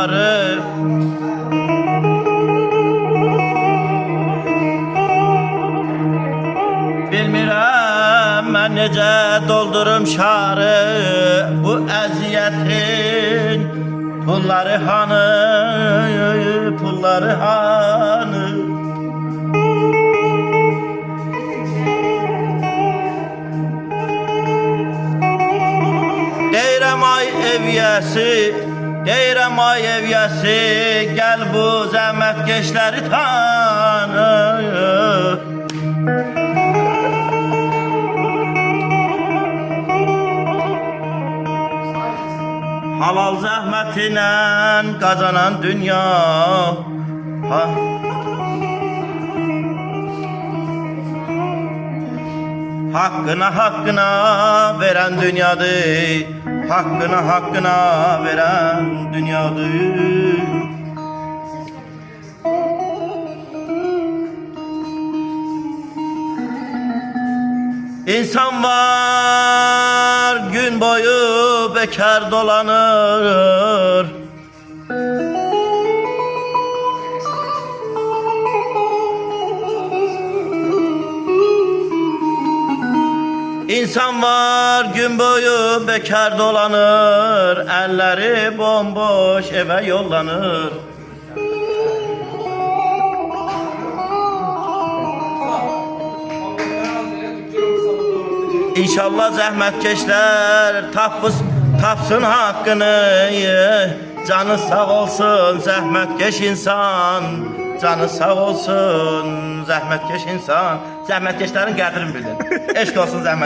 şarı. Bilmirəm mən necə doldurum şarı, bu əziyyətin pulları hanı, pulları hanı? Deyirəm ay evyəsi, deyirəm ay evyəsi, gəl bu zəhmətkeşləri tanı. Halal zəhmətinlə qazanan dünya, haqqına haqqına verən dünyadır, haqqına haqqına verən dünyadır. İnsan var gün boyu bekar dolanır, İnsan var gün boyu bekar dolanır, elleri bomboş eve yollanır. İnşallah zəhmətkeşlər tapsın haqqını, canı sağ olsun zəhmətkeş insan, canı sağ olsun zəhmətkeş insan. Zəhmətkeşlərin qədrini bilin. Eşq olsun zəhmət.